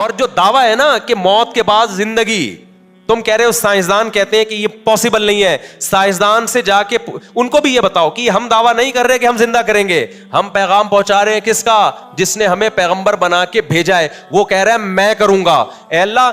اور جو دعویٰ ہے نا کہ موت کے بعد زندگی، تم کہہ رہے ہو سائنسدان کہتے ہیں کہ یہ پاسبل نہیں ہے، سائنسدان سے جا کے ان کو بھی یہ بتاؤ کہ ہم دعویٰ نہیں کر رہے کہ ہم زندہ کریں گے، ہم پیغام پہنچا رہے ہیں کس کا؟ جس نے ہمیں پیغمبر بنا کے بھیجا ہے، وہ کہہ رہا ہے میں کروں گا۔ اے اللہ،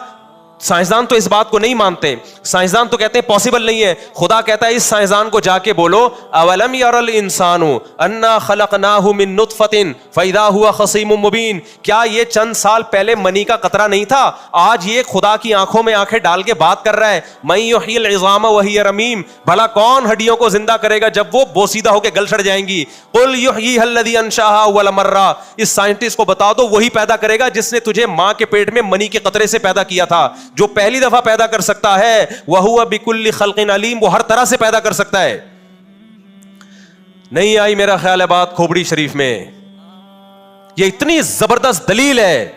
سائنسدان تو اس بات کو نہیں مانتے، سائنسدان تو کہتے ہیں پاسبل نہیں ہے۔ خدا کہتا ہے اس سائنسدان کو جا کے بولو اولم یر الانسان انا خلقناہ من نطفۃ فاذا هو خصیم مبین، کیا یہ چند سال پہلے منی کا قطرہ نہیں تھا؟ آج یہ خدا کی آنکھوں میں آنکھیں ڈال کے بات کر رہا ہے، من یحیی العظام وہی رمیم، بھلا کون ہڈیوں کو زندہ کرے گا جب وہ بوسیدہ ہو کے گل سڑ جائیں گی؟ قل یحییھا الذی انشاھا اول مرہ، اس سائنٹسٹ کو بتا دو وہی پیدا کرے گا جس نے تجھے ماں کے پیٹ میں منی کے قطرے سے پیدا کیا تھا، جو پہلی دفعہ پیدا کر سکتا ہے، وَهُوَ بِكُلِّ خَلْقٍ عَلِيمٌ، وہ ہر طرح سے پیدا کر سکتا ہے۔ نہیں آئی میرا خیال ہے بات کھوپڑی شریف میں، یہ اتنی زبردست دلیل ہے۔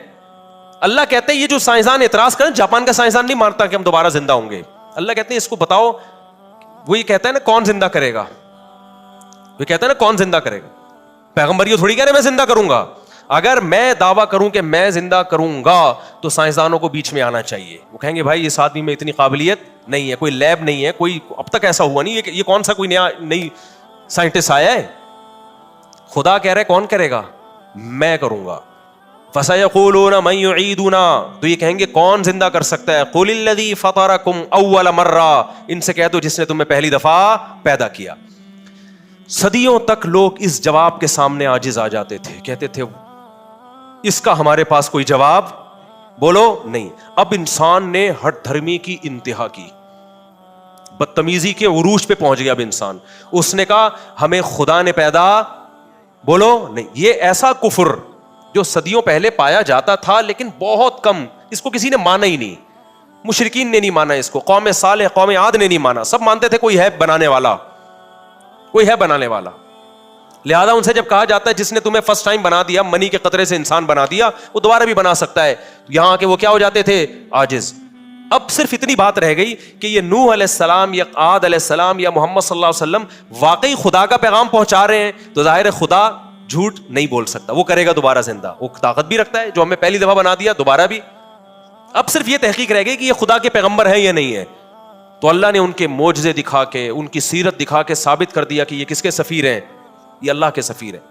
اللہ کہتے ہیں یہ جو سائنسدان اعتراض کریں، جاپان کا سائنسدان نہیں مانتا کہ ہم دوبارہ زندہ ہوں گے، اللہ کہتے ہیں اس کو بتاؤ، وہ یہ کہتا ہے نا کون زندہ کرے گا، وہ کہتا ہے نا کون زندہ کرے گا، پیغمبر یہ تھوڑی کہہ رہے میں زندہ کروں گا۔ اگر میں دعویٰ کروں کہ میں زندہ کروں گا تو سائنسدانوں کو بیچ میں آنا چاہیے، وہ کہیں گے بھائی اس آدمی میں اتنی قابلیت نہیں ہے، کوئی لیب نہیں ہے، کوئی اب تک ایسا ہوا نہیں، یہ کون سا کوئی نئی سائنٹسٹ آیا ہے؟ خدا کہہ رہے کون کرے گا؟ میں کروں گا۔ فَسَيَقُولُونَ مَن يُعِيدُنَا، تو یہ کہیں گے کون زندہ کر سکتا ہے؟ قُلِ الَّذِي فَطَرَكُمْ أَوَّلَ مَرَّةٍ، ان سے کہہ دو جس نے تمہیں پہلی دفعہ پیدا کیا۔ صدیوں تک لوگ اس جواب کے سامنے عاجز آ جاتے تھے، کہتے تھے اس کا ہمارے پاس کوئی جواب بولو نہیں۔ اب انسان نے ہٹ دھرمی کی انتہا کی، بدتمیزی کے عروج پہ پہنچ گیا اب انسان، اس نے کہا ہمیں خدا نے پیدا بولو نہیں۔ یہ ایسا کفر جو صدیوں پہلے پایا جاتا تھا لیکن بہت کم، اس کو کسی نے مانا ہی نہیں، مشرکین نے نہیں مانا اس کو، قوم صالح قوم عاد نے نہیں مانا، سب مانتے تھے کوئی ہے بنانے والا، کوئی ہے بنانے والا۔ لہذا ان سے جب کہا جاتا ہے جس نے تمہیں فرسٹ ٹائم بنا دیا، منی کے قطرے سے انسان بنا دیا، وہ دوبارہ بھی بنا سکتا ہے، یہاں کہ وہ کیا ہو جاتے تھے؟ عاجز۔ اب صرف اتنی بات رہ گئی کہ یہ نوح علیہ السلام یا عاد علیہ السلام یا محمد صلی اللہ علیہ وسلم واقعی خدا کا پیغام پہنچا رہے ہیں تو ظاہر ہے خدا جھوٹ نہیں بول سکتا، وہ کرے گا دوبارہ زندہ، وہ طاقت بھی رکھتا ہے، جو ہمیں پہلی دفعہ بنا دیا دوبارہ بھی۔ اب صرف یہ تحقیق رہ گئی کہ یہ خدا کے پیغمبر ہیں یا نہیں ہے، تو اللہ نے ان کے معجزے دکھا کے، ان کی سیرت دکھا کے ثابت کر دیا کہ یہ کس کے سفیر ہیں؟ یہ اللہ کے سفیر ہیں۔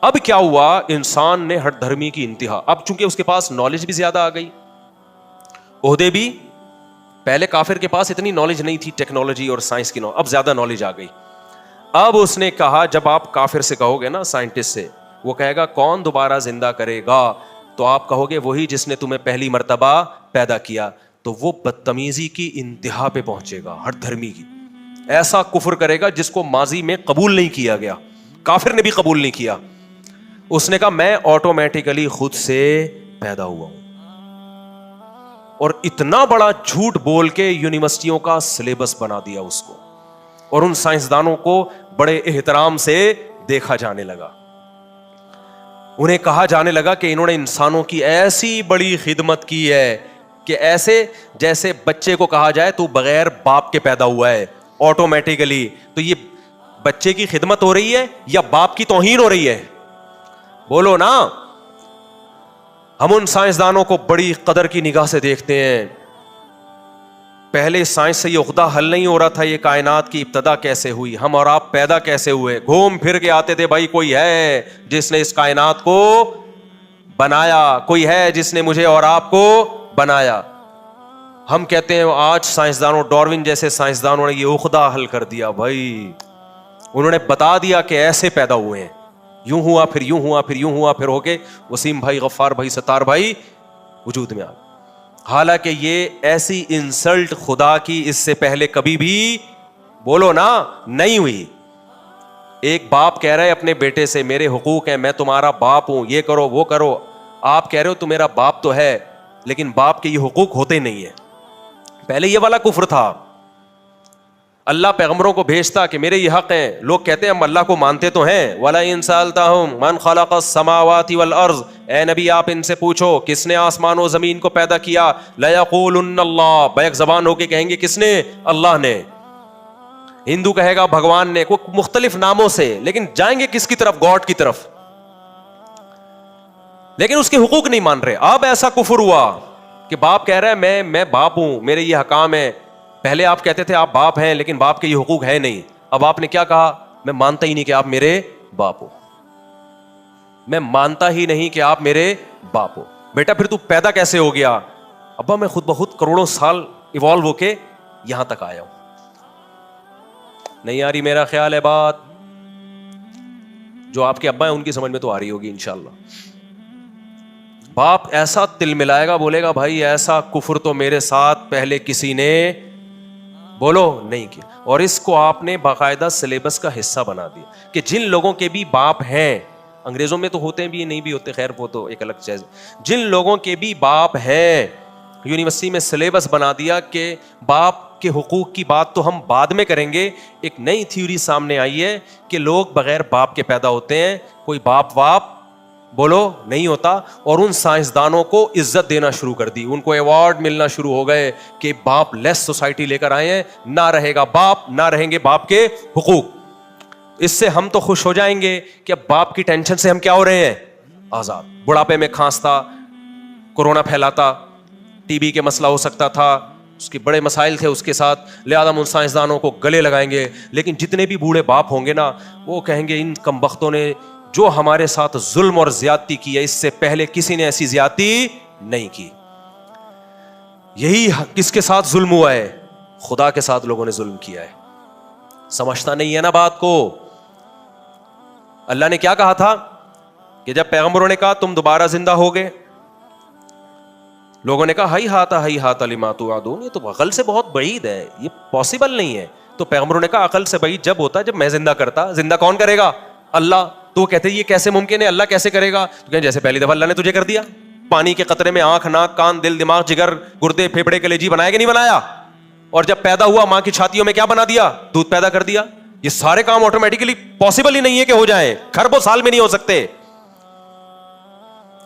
اب کیا ہوا؟ انسان نے ہٹ دھرمی کی انتہا، اب چونکہ اس کے پاس نالج بھی زیادہ آ گئی، عہدے بھی، پہلے کافر کے پاس اتنی نالج نہیں تھی ٹیکنالوجی اور سائنس کی، اب زیادہ نالج آ گئی۔ اب اس نے کہا جب آپ کافر سے کہو گے نا، سائنٹسٹ سے، وہ کہے گا کون دوبارہ زندہ کرے گا، تو آپ کہو گے وہی جس نے تمہیں پہلی مرتبہ پیدا کیا، تو وہ بدتمیزی کی انتہا پہ پہنچے گا، ہٹ دھرمی کی، ایسا کفر کرے گا جس کو ماضی میں قبول نہیں کیا گیا، کافر نے بھی قبول نہیں کیا۔ اس نے کہا میں آٹومیٹیکلی خود سے پیدا ہوا ہوں، اور اتنا بڑا جھوٹ بول کے یونیورسٹیوں کا سلیبس بنا دیا اس کو، اور ان سائنسدانوں کو بڑے احترام سے دیکھا جانے لگا، انہیں کہا جانے لگا کہ انہوں نے انسانوں کی ایسی بڑی خدمت کی ہے کہ ایسے جیسے بچے کو کہا جائے تو بغیر باپ کے پیدا ہوا ہے آٹومیٹیکلی، تو یہ بچے کی خدمت ہو رہی ہے یا باپ کی توہین ہو رہی ہے؟ بولو نا۔ ہم ان سائنسدانوں کو بڑی قدر کی نگاہ سے دیکھتے ہیں، پہلے سائنس سے یہ عقدہ حل نہیں ہو رہا تھا یہ کائنات کی ابتدا کیسے ہوئی، ہم اور آپ پیدا کیسے ہوئے، گھوم پھر کے آتے تھے بھائی کوئی ہے جس نے اس کائنات کو بنایا، کوئی ہے جس نے مجھے اور آپ کو بنایا۔ ہم کہتے ہیں آج سائنسدانوں، ڈاروین جیسے سائنسدانوں نے یہ عقدہ حل کر دیا، بھائی انہوں نے بتا دیا کہ ایسے پیدا ہوئے ہیں، یوں ہوا پھر یوں ہوا پھر یوں ہوا پھر ہو کے وسیم بھائی، غفار بھائی، ستار بھائی وجود میں آ گئے۔ حالانکہ یہ ایسی انسلٹ خدا کی اس سے پہلے کبھی بھی بولو نا نہیں ہوئی۔ ایک باپ کہہ رہا ہے اپنے بیٹے سے میرے حقوق ہیں، میں تمہارا باپ ہوں، یہ کرو وہ کرو، آپ کہہ رہے ہو تو میرا باپ تو ہے لیکن باپ کے یہ حقوق ہوتے نہیں ہیں۔ پہلے یہ والا کفر تھا، اللہ پیغمبروں کو بھیجتا کہ میرے یہ حق ہیں، لوگ کہتے ہیں ہم اللہ کو مانتے تو ہیں، وَلَئِن سَأَلْتَهُم مَنْ خَلَقَ السَّمَاوَاتِ وَالْأَرْضِ، اے نبی آپ ان سے پوچھو کس نے آسمان و زمین کو پیدا کیا، لَيَقُولُنَّ اللَّهُ، بیک زبان ہو کے کہیں گے کس نے؟ اللہ نے۔ ہندو کہے گا بھگوان نے، کوئی مختلف ناموں سے، لیکن جائیں گے کس کی طرف؟ گاڈ کی طرف۔ لیکن اس کے حقوق نہیں مان رہے. اب ایسا کفر ہوا کہ باپ کہہ رہا ہے میں باپ ہوں, میرے یہ حکام ہے. پہلے آپ کہتے تھے آپ باپ ہیں لیکن باپ کے یہ حقوق ہے نہیں. اب آپ نے کیا کہا, میں مانتا ہی نہیں کہ آپ میرے باپ ہو, میں مانتا ہی نہیں کہ آپ میرے باپ ہو. بیٹا پھر تو پیدا کیسے ہو گیا؟ ابا میں خود بخود کروڑوں سال ایوالو ہو کے یہاں تک آیا ہوں. نہیں آ رہی میرا خیال ہے بات؟ جو آپ کے ابا ہیں ان کی سمجھ میں تو آ رہی ہوگی انشاءاللہ. باپ ایسا تل ملائے گا, بولے گا بھائی ایسا کفر تو میرے ساتھ پہلے کسی نے بولو نہیں کیا. اور اس کو آپ نے باقاعدہ سلیبس کا حصہ بنا دیا کہ جن لوگوں کے بھی باپ ہیں, انگریزوں میں تو ہوتے بھی نہیں بھی ہوتے, خیر وہ تو ایک الگ چیز, جن لوگوں کے بھی باپ ہیں یونیورسٹی میں سلیبس بنا دیا کہ باپ کے حقوق کی بات تو ہم بعد میں کریں گے. ایک نئی تھیوری سامنے آئی ہے کہ لوگ بغیر باپ کے پیدا ہوتے ہیں, کوئی باپ بولو نہیں ہوتا. اور ان سائنسدانوں کو عزت دینا شروع کر دی, ان کو ایوارڈ ملنا شروع ہو گئے کہ باپ لیس سوسائٹی لے کر آئے ہیں, نہ رہے گا باپ, نہ رہیں گے باپ کے حقوق. اس سے ہم تو خوش ہو جائیں گے کہ اب باپ کی ٹینشن سے ہم کیا ہو رہے ہیں, آزاد. بڑھاپے میں کھانستا, کورونا پھیلاتا, ٹی بی کے مسئلہ ہو سکتا تھا, اس کے بڑے مسائل تھے اس کے ساتھ, لہذا ہم ان سائنسدانوں کو گلے لگائیں گے. لیکن جتنے بھی بوڑھے باپ ہوں گے نا, وہ کہیں گے ان کمبختوں نے جو ہمارے ساتھ ظلم اور زیادتی کی ہے, اس سے پہلے کسی نے ایسی زیادتی نہیں کی. یہی کس کے ساتھ ظلم ہوا ہے؟ خدا کے ساتھ لوگوں نے ظلم کیا ہے. سمجھتا نہیں ہے نا بات کو. اللہ نے کیا کہا تھا کہ جب پیغمبروں نے کہا تم دوبارہ زندہ ہوگے, لوگوں نے کہا ہائی ہاتھ لما توعدون, یہ تو عقل سے بہت بعید ہے, یہ پاسبل نہیں ہے. تو پیغمبروں نے کہا عقل سے بعید جب ہوتا جب میں زندہ کرتا. زندہ کون کرے گا؟ اللہ. تو کہتے یہ کیسے ممکن ہے, اللہ کیسے کرے گا؟ تو کہیں جیسے پہلی دفعہ اللہ نے تجھے کر دیا, پانی کے قطرے میں آنکھ, ناک, کان, دل, دماغ, جگر, گردے, پھیپھڑے, کلیجی بنایا کہ نہیں بنایا؟ اور جب پیدا ہوا ماں کی چھاتیوں میں کیا بنا دیا؟ دودھ پیدا کر دیا. یہ سارے کام آٹومیٹکلی پاسبل ہی نہیں ہے کہ ہو جائیں. کھربوں سال میں نہیں ہو سکتے,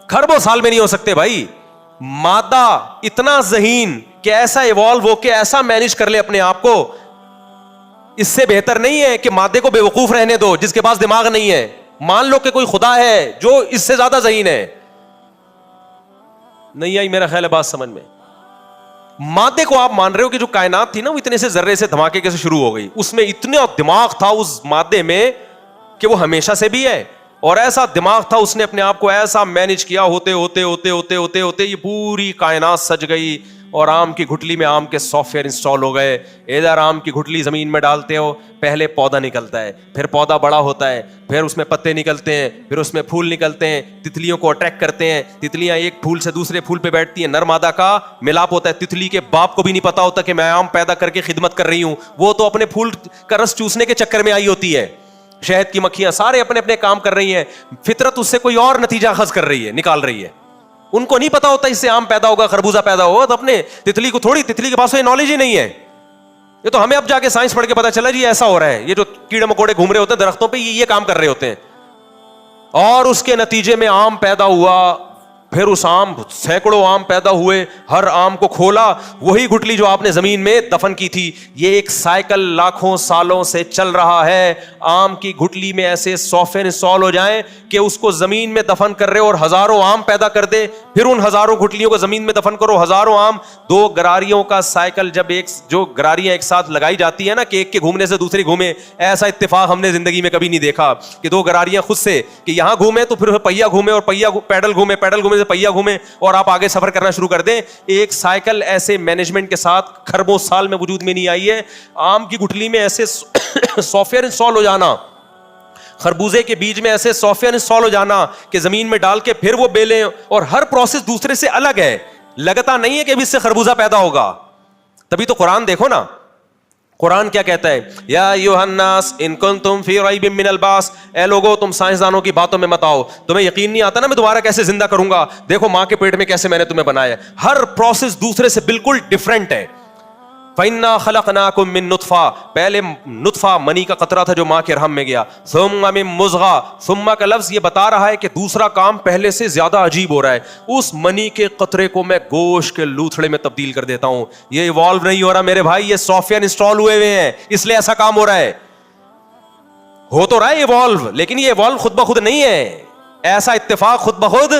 کھربوں سال میں نہیں ہو سکتے بھائی. مادہ اتنا ذہین کہ ایسا ایوالو ہو کے ایسا مینج کر لے اپنے آپ کو, اس سے بہتر نہیں ہے کہ مادے کو بے وقوف رہنے دو جس کے پاس دماغ نہیں ہے. مان لو کہ کوئی خدا ہے جو اس سے زیادہ ذہین ہے. نہیں آئی میرا خیال ہے بات سمجھ میں؟ مادے کو آپ مان رہے ہو کہ جو کائنات تھی نا وہ اتنے سے ذرے سے دھماکے کے سے شروع ہو گئی, اس میں اتنا دماغ تھا اس مادے میں کہ وہ ہمیشہ سے بھی ہے, اور ایسا دماغ تھا اس نے اپنے آپ کو ایسا مینج کیا, ہوتے ہوتے ہوتے ہوتے ہوتے ہوتے یہ پوری کائنات سج گئی. اور آم کی گھٹلی میں آم کے سافٹ ویئر انسٹال ہو گئے. ادھر آم کی گھٹلی زمین میں ڈالتے ہو, پہلے پودا نکلتا ہے, پھر پودا بڑا ہوتا ہے, پھر اس میں پتے نکلتے ہیں, پھر اس میں پھول نکلتے ہیں, تتلیوں کو اٹریکٹ کرتے ہیں, تتلیاں ایک پھول سے دوسرے پھول پہ بیٹھتی ہیں, نر مادہ کا ملاپ ہوتا ہے. تتلی کے باپ کو بھی نہیں پتا ہوتا کہ میں آم پیدا کر کے خدمت کر رہی ہوں, وہ تو اپنے پھول کا رس چوسنے کے چکر میں آئی ہوتی ہے. شہد کی مکھیاں سارے اپنے اپنے کام کر رہی ہیں, فطرت اس سے کوئی اور نتیجہ اخذ کر رہی ہے, نکال رہی ہے. ان کو نہیں پتا ہوتا اس سے آم پیدا ہوگا, خربوزہ پیدا ہوگا. تو اپنے تتلی کو تھوڑی, تتلی کے پاس نالج ہی نہیں ہے. یہ تو ہمیں اب جا کے سائنس پڑھ کے پتا چلا جی ایسا ہو رہا ہے, یہ جو کیڑے مکوڑے گھوم رہے ہوتے ہیں درختوں پہ یہ کام کر رہے ہوتے ہیں. اور اس کے نتیجے میں آم پیدا ہوا, پھر اس آم سینکڑوں آم پیدا ہوئے, ہر آم کو کھولا, وہی گٹلی جو آپ نے زمین میں دفن کی تھی. یہ ایک سائیکل لاکھوں سالوں سے چل رہا ہے. آم کی گٹلی میں ایسے سافٹ ویئر انسٹال ہو جائیں کہ اس کو زمین میں دفن کر رہے اور ہزاروں آم پیدا کر دے, پھر ان ہزاروں گٹلیوں کو زمین میں دفن کرو, ہزاروں آم. دو گراریوں کا سائیکل, جب ایک جو گراریاں ایک ساتھ لگائی جاتی ہیں نا کہ ایک کے گھومنے سے دوسری گھومے, ایسا اتفاق ہم نے زندگی میں کبھی نہیں دیکھا کہ دو گراریاں خود سے کہ یہاں گھومے تو پھر پہیا گھومے, اور پہیا پیڈل گھومے, پیڈل گھومے سے پہیا گھومے, اور آپ آگے سفر کرنا شروع کر دیں. ایک سائیکل ایسے مینجمنٹ کے ساتھ کھربوں سال میں وجود میں نہیں آئی ہے. آم کی گٹلی میں ایسے سافٹ ویئر انسٹال ہو جانا, خربوزے کے بیج میں ایسے سافٹ ویئر انسٹال ہو جانا کہ زمین میں ڈال کے پھر وہ بیلیں, اور ہر پروسیس دوسرے سے الگ ہے. لگتا نہیں ہے کہ اب اس سے خربوزہ پیدا ہوگا. تبھی تو قرآن دیکھو نا, قرآن کیا کہتا ہے, یا ایھا الناس ان کنتم فی ریب من البعث, اے لوگو تم سائنسدانوں کی باتوں میں مت آؤ, تمہیں یقین نہیں آتا نا میں دوبارہ کیسے زندہ کروں گا, دیکھو ماں کے پیٹ میں کیسے میں نے تمہیں بنایا. ہر پروسیس دوسرے سے بالکل ڈفرینٹ ہے. فَإِنَّا خَلَقْنَاكُم مِّن نُطْفَةٍ, پہلے نطفہ منی کا قطرہ تھا جو ماں کے رحم میں گیا, ثُمَّ مِن مُضْغَةٍ, ثُمَّ کا لفظ یہ بتا رہا ہے کہ دوسرا کام پہلے سے زیادہ عجیب ہو رہا ہے. اس منی کے قطرے کو میں گوشت کے لوتھڑے میں تبدیل کر دیتا ہوں. یہ ایوالو نہیں ہو رہا میرے بھائی, یہ سافٹ ویئر انسٹال ہوئے ہوئے ہیں, اس لیے ایسا کام ہو رہا ہے. ہو تو رہا ہے ایوالو, لیکن یہ ایوالو خود بخود نہیں ہے, ایسا اتفاق خود بخود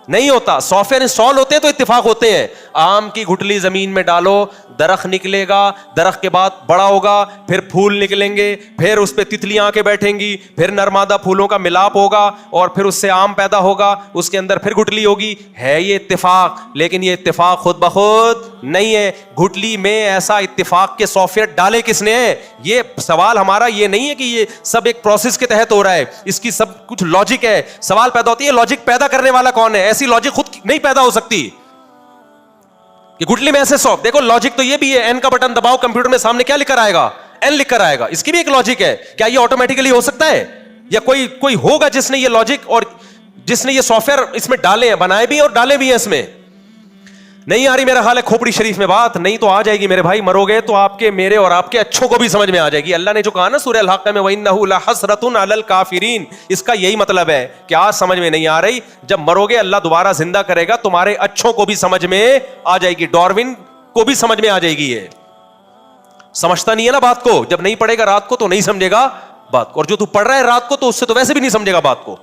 نہیں ہوتا. سافٹ ویئر انسٹال ہوتے ہیں تو اتفاق ہوتے ہیں. آم کی گٹلی زمین میں ڈالو, درخت نکلے گا, درخت کے بعد بڑا ہوگا, پھر پھول نکلیں گے, پھر اس پہ تتلیاں آ کے بیٹھیں گی, پھر نرمادہ پھولوں کا ملاپ ہوگا اور پھر اس سے آم پیدا ہوگا, اس کے اندر پھر گٹلی ہوگی. ہے یہ اتفاق, لیکن یہ اتفاق خود بخود نہیں ہے. گٹلی میں ایسا اتفاق کے سافٹ ویئر ڈالے کس نے ہے؟ یہ سوال ہمارا یہ نہیں ہے کہ یہ سب ایک پروسیس کے تحت ہو رہا ہے, اس کی سب کچھ لاجک ہے. سوال پیدا ہوتی ہے لاجک پیدا کرنے والا کون ہے؟ ایسی لاجک خود نہیں پیدا ہو سکتی کہ گٹلی میں ایسے سافٹ. دیکھو لاجک تو یہ بھی ہے, این کا بٹن دباؤ کمپیوٹر میں سامنے کیا لکھ کر آئے گا؟ این لکھ کر آئے گا. اس کی بھی ایک لاجک ہے. کیا یہ آٹومیٹیکلی ہو سکتا ہے؟ یا کوئی ہوگا جس نے یہ لاجک اور جس نے یہ سافٹ ویئر اس میں ڈالے ہیں, بنائے بھی اور ڈالے بھی ہیں اس میں؟ نہیں آ رہی میرا خیال ہے کھوپڑی شریف میں بات, نہیں تو آ جائے گی میرے بھائی. مرو گے تو آپ کے, میرے اور آپ کے اچھوں کو بھی سمجھ میں آ جائے گی. اللہ نے جو کہا نا سورہ الحاقہ میں وَإِنَّهُ لَحَسْرَةٌ عَلَى الْكَافِرِينَ, اس کا یہی مطلب ہے کہ آج سمجھ میں نہیں آ رہی, جب مرو گے اللہ دوبارہ زندہ کرے گا, تمہارے اچھوں کو بھی سمجھ میں آ جائے گی. ڈاروین کو بھی سمجھ میں آ جائے گی. یہ سمجھتا نہیں ہے نا بات کو, جب نہیں پڑھے گا رات کو تو نہیں سمجھے گا بات کو, اور جو تو پڑھ رہا ہے رات کو تو اس سے تو ویسے بھی نہیں سمجھے گا بات کو.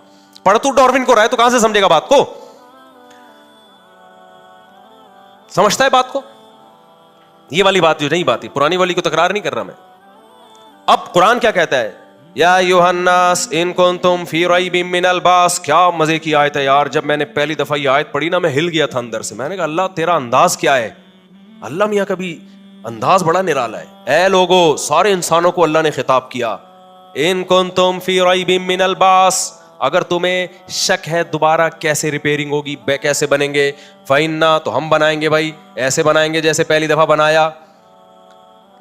پڑھ تو ڈاروین کو رہا ہے تو کہاں سے سمجھے گا بات کو؟ سمجھتا ہے بات کو؟ یہ والی بات جو نہیں بات, پرانی والی کو تکرار نہیں کر رہا میں. اب قرآن کیا کہتا ہے؟ یا ایھا الناس ان کنتم فی ریب من البعث. کیا مزے کی آیت ہے یار. جب میں نے پہلی دفعہ یہ آیت پڑھی نا, میں ہل گیا تھا اندر سے. میں نے کہا اللہ تیرا انداز کیا ہے. اللہ میاں کا بھی انداز بڑا نرالا ہے. اے لوگو, سارے انسانوں کو اللہ نے خطاب کیا, ان کنتم فی ریب من البعث, اگر تمہیں شک ہے دوبارہ کیسے ریپیئرنگ ہوگی, کیسے بنیں گے, فَإِنَّا, تو ہم بنائیں گے بھائی, ایسے بنائیں گے جیسے پہلی دفعہ بنایا.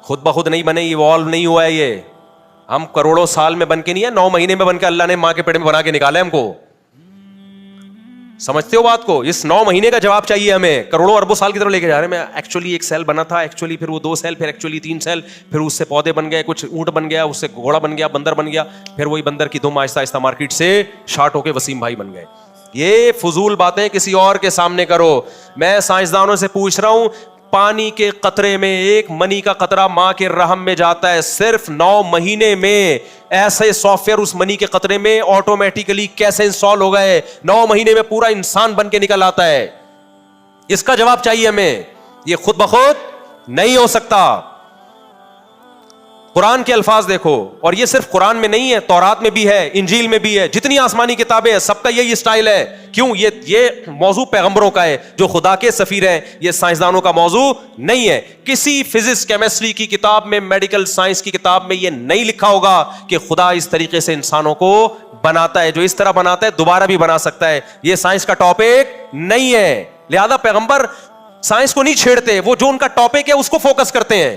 خود بخود نہیں بنے, ایوالو نہیں ہوا ہے یہ. ہم کروڑوں سال میں بن کے نہیں ہے, 9 مہینے میں بن کے اللہ نے ماں کے پیٹ میں بنا کے نکالا ہے ہم کو. سمجھتے ہو بات کو؟ اس 9 مہینے کا جواب چاہیے ہمیں, کروڑوں اربوں سال کی طرف لے کے جا رہے ہیں. میں ایکچولی ایک سیل بنا تھا, ایکچولی پھر وہ 2 سیل, پھر ایکچولی 3 سیل, پھر اس سے پودے بن گئے, کچھ اونٹ بن گیا, اس سے گھوڑا بن گیا, بندر بن گیا, پھر وہی بندر کی دم آہستہ آہستہ مارکیٹ سے شارٹ ہو کے وسیم بھائی بن گئے. یہ فضول باتیں کسی اور کے سامنے کرو. میں سائنسدانوں سے پوچھ رہا ہوں, پانی کے قطرے میں ایک منی کا قطرہ ماں کے رحم میں جاتا ہے, صرف 9 مہینے میں ایسے سافٹ ویئر اس منی کے قطرے میں آٹومیٹیکلی کیسے انسٹال ہو گئے, 9 مہینے میں پورا انسان بن کے نکل آتا ہے. اس کا جواب چاہیے ہمیں. یہ خود بخود نہیں ہو سکتا. قرآن کے الفاظ دیکھو, اور یہ صرف قرآن میں نہیں ہے, تورات میں بھی ہے, انجیل میں بھی ہے, جتنی آسمانی کتابیں ہیں سب کا یہی اسٹائل ہے. کیوں؟ یہ موضوع پیغمبروں کا ہے جو خدا کے سفیر ہیں, یہ سائنسدانوں کا موضوع نہیں ہے. کسی فزکس کیمسٹری کی کتاب میں, میڈیکل سائنس کی کتاب میں یہ نہیں لکھا ہوگا کہ خدا اس طریقے سے انسانوں کو بناتا ہے, جو اس طرح بناتا ہے دوبارہ بھی بنا سکتا ہے. یہ سائنس کا ٹاپک نہیں ہے, لہذا پیغمبر سائنس کو نہیں چھیڑتے, وہ جو ان کا ٹاپک ہے اس کو فوکس کرتے ہیں.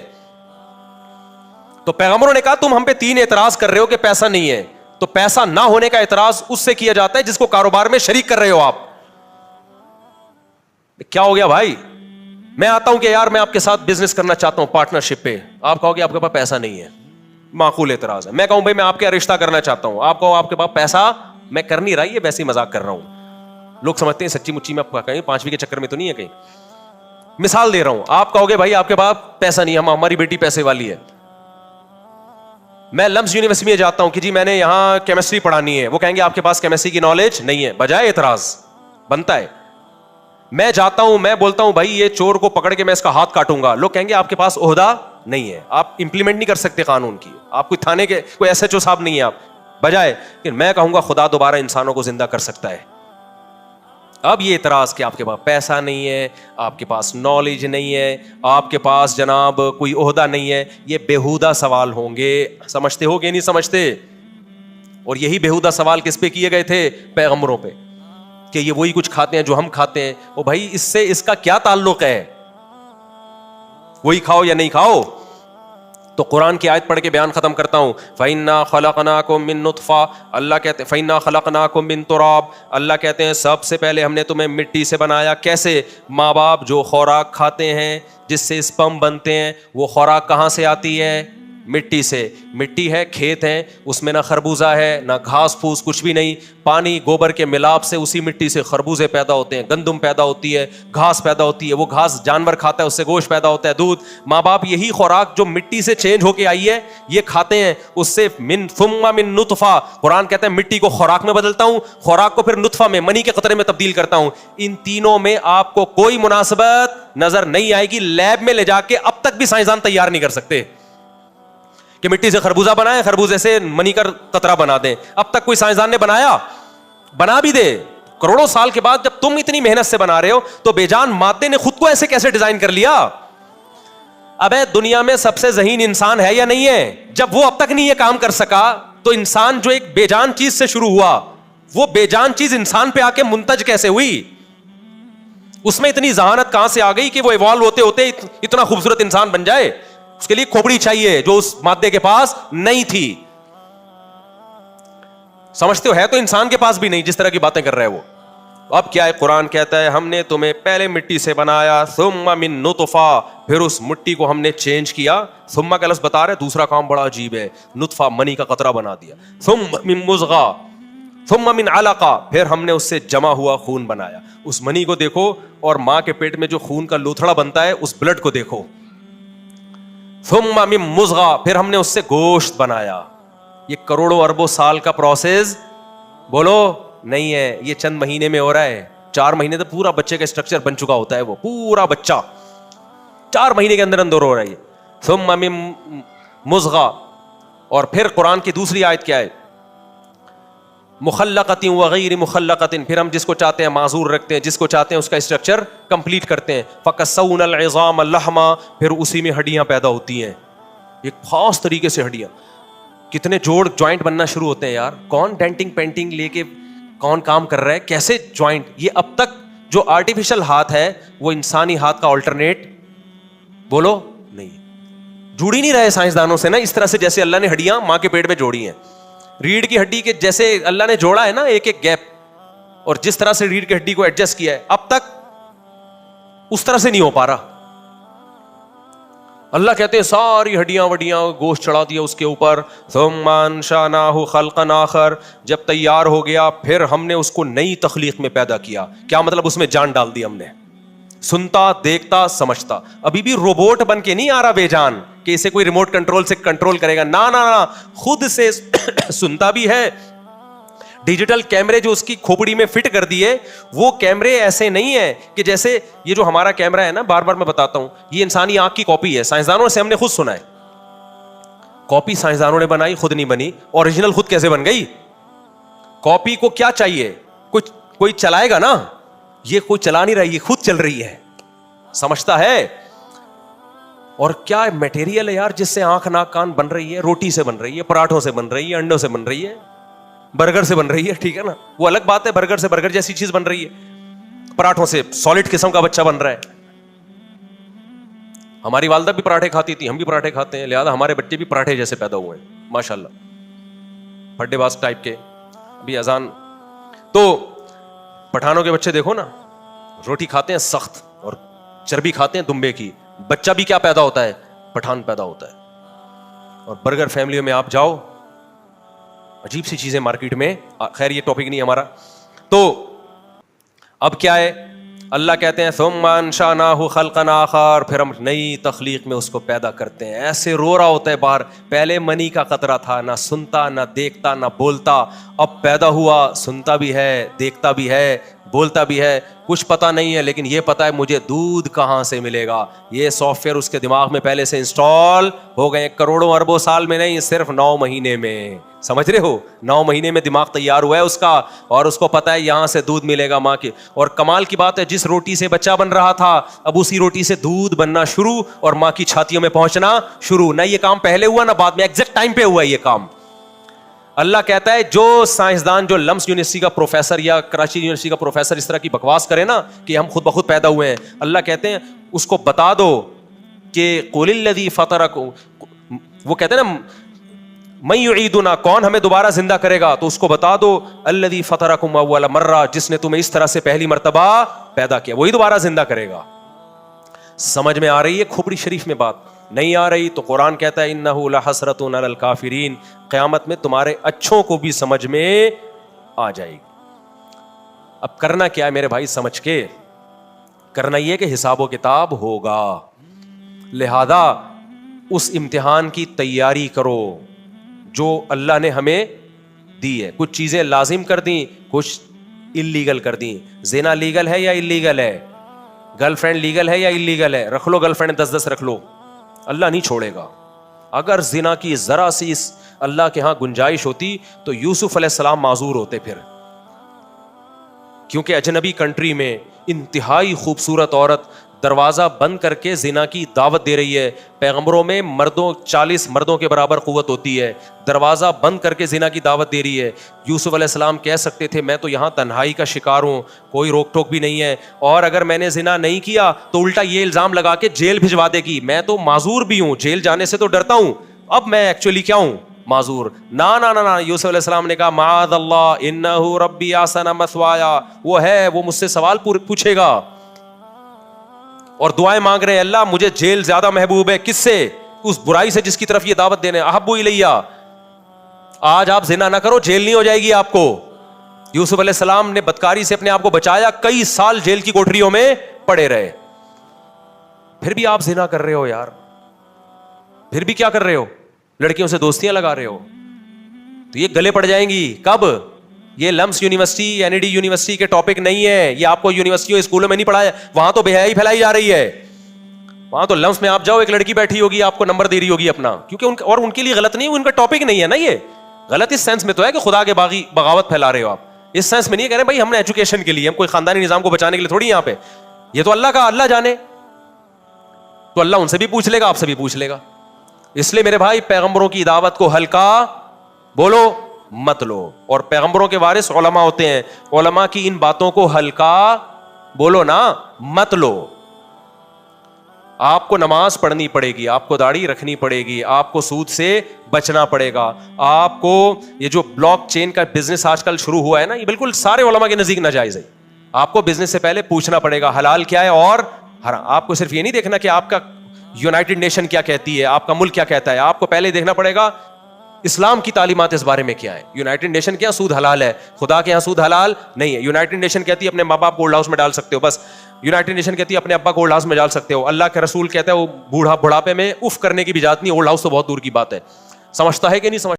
تو پیغمبروں نے کہا تم ہم پہ 3 اعتراض کر رہے ہو کہ پیسہ نہیں ہے, تو پیسہ نہ ہونے کا اعتراض اس سے کیا جاتا ہے جس کو کاروبار میں شریک کر رہے ہو آپ. کیا ہو گیا بھائی؟ میں آتا ہوں کہ یار میں آپ کے ساتھ بزنس کرنا چاہتا ہوں پارٹنرشپ پہ, آپ کہو گے آپ کے پاس پیسہ نہیں ہے, معقول اعتراض ہے. میں کہوں بھائی میں آپ کے رشتہ کرنا چاہتا ہوں, آپ کہو آپ کے پاس پیسہ, میں کر نہیں رہا, یہ ویسے ہی مذاق کر رہا ہوں. لوگ سمجھتے ہیں سچی مچی میں آپ کہیں 5ویں کے چکر میں تو نہیں ہے کہیں. مثال دے رہا ہوں, آپ کہو گے بھائی آپ کے پاس پیسہ نہیں ہے, ہماری بیٹی پیسے والی ہے. میں لمس یونیورسٹی میں جاتا ہوں کہ جی میں نے یہاں کیمسٹری پڑھانی ہے, وہ کہیں گے آپ کے پاس کیمسٹری کی نالج نہیں ہے, بجائے اعتراض بنتا ہے. میں جاتا ہوں, میں بولتا ہوں بھائی یہ چور کو پکڑ کے میں اس کا ہاتھ کاٹوں گا, لوگ کہیں گے آپ کے پاس عہدہ نہیں ہے, آپ امپلیمنٹ نہیں کر سکتے قانون کی, آپ کوئی تھانے کے کوئی ایس ایچ او صاحب نہیں ہے آپ, بجائے کہ میں کہوں گا خدا دوبارہ انسانوں کو زندہ کر سکتا ہے. اب یہ اعتراض کہ آپ کے پاس پیسہ نہیں ہے, آپ کے پاس نالج نہیں ہے, آپ کے پاس جناب کوئی عہدہ نہیں ہے, یہ بیہودہ سوال ہوں گے. سمجھتے ہو کہ نہیں سمجھتے؟ اور یہی بیہودہ سوال کس پہ کیے گئے تھے؟ پیغمبروں پہ, کہ یہ وہی کچھ کھاتے ہیں جو ہم کھاتے ہیں. او بھائی اس سے اس کا کیا تعلق ہے؟ وہی کھاؤ یا نہیں کھاؤ. تو قرآن کی آیت پڑھ کے بیان ختم کرتا ہوں. فَإِنَّا خَلَقْنَاكُم مِّن نُطْفَةٍ, اللہ کہتے ہیں فَإِنَّا خَلَقْنَاكُم مِّن تُرَابٍ, اللہ کہتے ہیں سب سے پہلے ہم نے تمہیں مٹی سے بنایا. کیسے؟ ماں باپ جو خوراک کھاتے ہیں جس سے اسپم بنتے ہیں, وہ خوراک کہاں سے آتی ہے؟ مٹی سے. مٹی ہے, کھیت ہے, اس میں نہ خربوزہ ہے نہ گھاس پھوس, کچھ بھی نہیں. پانی گوبر کے ملاپ سے اسی مٹی سے خربوزے پیدا ہوتے ہیں, گندم پیدا ہوتی ہے, گھاس پیدا ہوتی ہے, وہ گھاس جانور کھاتا ہے, اس سے گوشت پیدا ہوتا ہے, دودھ. ماں باپ یہی خوراک جو مٹی سے چینج ہو کے آئی ہے یہ کھاتے ہیں, اس سے ثم من نطفہ, قرآن کہتا ہے مٹی کو خوراک میں بدلتا ہوں, خوراک کو پھر نطفہ میں, منی کے قطرے میں تبدیل کرتا ہوں. ان تینوں میں آپ کو کوئی مناسبت نظر نہیں آئے گی. لیب میں لے جا کے اب تک بھی سائنسدان تیار نہیں کر سکتے کہ مٹی سے خربوزہ بنائیں, خربوزے سے منی کا قطرہ بنا دیں. اب تک کوئی سائنسدان نے بنایا؟ بنا بھی دے کروڑوں سال کے بعد. جب تم اتنی محنت سے بنا رہے ہو تو بے جان مادے نے خود کو ایسے کیسے ڈیزائن کر لیا؟ ابے دنیا میں سب سے ذہین انسان ہے یا نہیں ہے؟ جب وہ اب تک نہیں یہ کام کر سکا تو انسان جو ایک بے جان چیز سے شروع ہوا, وہ بے جان چیز انسان پہ آ کے منتج کیسے ہوئی؟ اس میں اتنی ذہانت کہاں سے آ گئی کہ وہ ایوالو ہوتے ہوتے اتنا خوبصورت انسان بن جائے؟ اس کے لیے کھوپڑی چاہیے جو اس مادے کے پاس نہیں تھی. سمجھتے ہو, ہے تو انسان کے پاس بھی نہیں جس طرح کی باتیں کر رہے وہ. اب کیا ہے, قرآن کہتا ہے ہم نے تمہیں پہلے مٹی سے بنایا, ثم من نطفہ, پھر اس مٹی کو ہم نے چینج کیا. ثم کا لفظ بتا رہے دوسرا کام بڑا عجیب ہے, نطفہ منی کا قطرہ بنا دیا. ثم من مضغہ, ثم من علقہ, پھر ہم نے اس سے جمع ہوا خون بنایا. اس منی کو دیکھو اور ماں کے پیٹ میں جو خون کا لوتھڑا بنتا ہے اس بلڈ کو دیکھو. ثم من مضغہ, پھر ہم نے اس سے گوشت بنایا. یہ کروڑوں اربوں سال کا پروسیس بولو نہیں ہے, یہ چند مہینے میں ہو رہا ہے. 4 مہینے تو پورا بچے کا اسٹرکچر بن چکا ہوتا ہے, وہ پورا بچہ 4 مہینے کے اندر اندر ہو رہا ہے. ثم من مضغہ, اور پھر قرآن کی دوسری آیت کیا ہے, مخلقۃ وغیر مخلقۃ, پھر ہم جس کو چاہتے ہیں معذور رکھتے ہیں, جس کو چاہتے ہیں اس کا اسٹرکچر کمپلیٹ کرتے ہیں. فکسونا العظام لحما, پھر اسی میں ہڈیاں پیدا ہوتی ہیں, ایک خاص طریقے سے ہڈیاں. کتنے جوڑ جوائنٹ بننا شروع ہوتے ہیں یار. کون ڈینٹنگ پینٹنگ لے کے کون کام کر رہا ہے, کیسے جوائنٹ. یہ اب تک جو آرٹیفیشل ہاتھ ہے وہ انسانی ہاتھ کا آلٹرنیٹ بولو نہیں, جڑ ہی نہیں رہے سائنسدانوں سے نا اس طرح سے جیسے اللہ نے ہڈیاں ماں کے پیٹ میں جوڑی ہیں. ریڑھ کی ہڈی کے جیسے اللہ نے جوڑا ہے نا ایک ایک گیپ, اور جس طرح سے ریڑھ کی ہڈی کو ایڈجسٹ کیا ہے اب تک اس طرح سے نہیں ہو پا رہا. اللہ کہتے ہیں ساری ہڈیاں وڈیاں گوشت چڑھا دیا اس کے اوپر. ثم انشأناہ خلقا آخر, جب تیار ہو گیا پھر ہم نے اس کو نئی تخلیق میں پیدا کیا. کیا مطلب؟ اس میں جان ڈال دی ہم نے. سنتا, دیکھتا, سمجھتا. ابھی بھی روبوٹ بن کے نہیں آ رہا بے جان کہ اسے کوئی ریموٹ کنٹرول سے کنٹرول کرے گا. نا, خود سے سنتا بھی ہے. ڈیجیٹل کیمرے جو اس کی کھوپڑی میں فٹ کر دیے, وہ کیمرے ایسے نہیں ہیں کہ جیسے یہ جو ہمارا کیمرہ ہے نا, بار بار میں بتاتا ہوں, یہ انسانی آنکھ کی کاپی ہے. سائنسدانوں سے ہم نے خود سنا ہے, کاپی سائنسدانوں نے بنائی, خود نہیں بنی. اوریجنل خود کیسے بن گئی؟ کاپی کو کیا چاہیے, کوئی چلائے گا نا, یہ کوئی چلا نہیں رہا, یہ خود چل رہی ہے. سمجھتا ہے؟ اور کیا میٹیریل ہے یار جس سے آنکھ ناک کان بن رہی ہے. روٹی سے بن رہی ہے, پراٹھوں سے بن رہی ہے, انڈوں سے بن رہی ہے, برگر سے بن رہی ہے. ٹھیک ہے نا, وہ الگ بات ہے, برگر سے برگر جیسی چیز بن رہی ہے, پراٹھوں سے سالڈ قسم کا بچہ بن رہا ہے. ہماری والدہ بھی پراٹھے کھاتی تھی, ہم بھی پراٹھے کھاتے ہیں, لہٰذا ہمارے بچے بھی پراٹھے جیسے پیدا ہوئے ہیں ماشاءاللہ, پھڈے باز ٹائپ کے. ابھی اذان تو پٹھانوں کے بچے دیکھو نا, روٹی کھاتے ہیں سخت اور چربی کھاتے ہیں دمبے کی. بچہ بھی کیا پیدا ہوتا ہے؟ پٹھان پیدا ہوتا ہے. اور برگر فیملیوں میں آپ جاؤ, عجیب سی چیزیں مارکیٹ میں. خیر یہ ٹاپک نہیں ہمارا. تو اب کیا ہے, اللہ کہتے ہیں ثم انشأناہ خلقا آخر, پھر ہم نئی تخلیق میں اس کو پیدا کرتے ہیں. ایسے رو رہا ہوتا ہے باہر, پہلے منی کا قطرہ تھا, نہ سنتا نہ دیکھتا نہ بولتا, اب پیدا ہوا, سنتا بھی ہے, دیکھتا بھی ہے, بولتا بھی ہے, کچھ پتا نہیں ہے, لیکن یہ پتا ہے مجھے دودھ کہاں سے ملے گا. یہ سافٹ ویئر اس کے دماغ میں پہلے سے انسٹال ہو گئے, کروڑوں اربوں سال میں نہیں, صرف 9 مہینے میں. سمجھ رہے ہو, 9 مہینے میں دماغ تیار ہوا ہے اس کا, اور اس کو پتا ہے یہاں سے دودھ ملے گا ماں کے. اور کمال کی بات ہے, جس روٹی سے بچہ بن رہا تھا اب اسی روٹی سے دودھ بننا شروع اور ماں کی چھاتیوں میں پہنچنا شروع. نہ یہ کام پہلے ہوا نہ بعد میں, ایگزیکٹ ٹائم پہ ہوا یہ کام. اللہ کہتا ہے جو سائنسدان جو لمس یونیورسٹی کا پروفیسر یا کراچی یونیورسٹی کا پروفیسر اس طرح کی بکواس کرے نا کہ ہم خود بخود پیدا ہوئے ہیں, اللہ کہتے ہیں اس کو بتا دو کہ قل الذی فطرکم, وہ کہتے ہیں نا من یعیدنا, کون ہمیں دوبارہ زندہ کرے گا, تو اس کو بتا دو الذی فطرکم اول مرہ, جس نے تمہیں اس طرح سے پہلی مرتبہ پیدا کیا وہی دوبارہ زندہ کرے گا. سمجھ میں آ رہی ہے کھوپڑی شریف میں بات؟ نہیں آ رہی تو قرآن کہتا ہے انہ لحسرۃ علی الکافرین, قیامت میں تمہارے اچھوں کو بھی سمجھ میں آ جائے گی. اب کرنا کیا ہے میرے بھائی, سمجھ کے کرنا یہ کہ حساب و کتاب ہوگا, لہذا اس امتحان کی تیاری کرو جو اللہ نے ہمیں دی ہے. کچھ چیزیں لازم کر دیں, کچھ اللیگل کر دیں. زنا لیگل ہے یا اللیگل ہے؟ گرل فرینڈ لیگل ہے یا اللیگل ہے؟ رکھ لو گرل فرینڈ 10 رکھ لو, اللہ نہیں چھوڑے گا. اگر زنا کی ذرا سی اللہ کے ہاں گنجائش ہوتی تو یوسف علیہ السلام معذور ہوتے پھر, کیونکہ اجنبی کنٹری میں انتہائی خوبصورت عورت دروازہ بند کر کے زنا کی دعوت دے رہی ہے. پیغمبروں میں 40 مردوں کے برابر قوت ہوتی ہے, دروازہ بند کر کے زنا کی دعوت دے رہی ہے. یوسف علیہ السلام کہہ سکتے تھے میں تو یہاں تنہائی کا شکار ہوں, کوئی روک ٹوک بھی نہیں ہے, اور اگر میں نے زنا نہیں کیا تو الٹا یہ الزام لگا کے جیل بھجوا دے گی, میں تو معذور بھی ہوں, جیل جانے سے تو ڈرتا ہوں, اب میں ایکچولی کیا ہوں, معذور. نا نا نا نا, یوسف علیہ السلام نے کہا معاذ اللہ انہ ربی احسن مثوایا, وہ ہے, وہ مجھ سے سوال پوچھے گا, اور دعائیں مانگ رہے ہیں اللہ مجھے جیل زیادہ محبوب ہے. کس سے؟ اس برائی سے جس کی طرف یہ دعوت دینے. احب الیہ, آج آپ زنا نہ کرو, جیل نہیں ہو جائے گی آپ کو. یوسف علیہ السلام نے بدکاری سے اپنے آپ کو بچایا, کئی سال جیل کی کوٹریوں میں پڑے رہے. پھر بھی آپ زنا کر رہے ہو یار, پھر بھی کیا کر رہے ہو, لڑکیوں سے دوستیاں لگا رہے ہو. تو یہ گلے پڑ جائیں گی کب؟ یہ لمس یونیورسٹی این ڈی یونیورسٹی کے ٹاپک نہیں ہے, یہ آپ کو یونیورسٹیوں اسکولوں میں نہیں پڑھایا, وہاں تو بے حیائی پھیلائی جا رہی ہے. وہاں تو لمس میں آپ جاؤ, ایک لڑکی بیٹھی ہوگی آپ کو نمبر دے رہی ہوگی اپنا, کیونکہ اور ان کے لیے غلط نہیں, ان کا ٹاپک نہیں ہے نا. یہ غلط اس سینس میں تو ہے کہ خدا کے باغی بغاوت پھیلا رہے ہو آپ, اس سینس میں نہیں کہہ رہے بھائی ہم نے ایجوکیشن کے لیے, ہم کوئی خاندانی نظام کو بچانے کے لیے تھوڑی یہاں پہ. یہ تو اللہ کا, اللہ جانے, تو اللہ ان سے بھی پوچھ لے گا, آپ سے بھی پوچھ لے گا. اس لیے میرے بھائی پیغمبروں کی دعوت کو ہلکا بولو مت لو, اور پیغمبروں کے وارث علماء ہوتے ہیں, علماء کی ان باتوں کو ہلکا بولو نا مت لو. آپ کو نماز پڑھنی پڑے گی, آپ کو داڑھی رکھنی پڑے گی, آپ کو سود سے بچنا پڑے گا, آپ کو یہ جو بلاک چین کا بزنس آج کل شروع ہوا ہے نا, یہ بالکل سارے علماء کے نزدیک ناجائز ہے. آپ کو بزنس سے پہلے پوچھنا پڑے گا حلال کیا ہے اور حرام. آپ کو صرف یہ نہیں دیکھنا کہ آپ کا یونائٹڈ نیشن کیا کہتی ہے, آپ کا ملک کیا کہتا ہے, آپ کو پہلے دیکھنا پڑے گا اسلام کی تعلیمات اس بارے میں کیا ہے. یونائٹڈ نیشن کیا سود حلال ہے, خدا کے یہاں سود حلال نہیں ہے. یونائٹڈ نیشن کہتی ہے اپنے ماں باپ کو اولڈ ہاؤس میں ڈال سکتے ہو, بس. یونائٹڈ نیشن کہتی ہے اپنے ابا کو اولڈ ہاؤس میں ڈال سکتے ہو. اللہ کے رسول کہتا ہے وہ بڑھاپے میں اف کرنے کی بھی اجازت نہیں, اولڈ ہاؤس تو بہت دور کی بات ہے. سمجھتا ہے کہ نہیں سمجھتا؟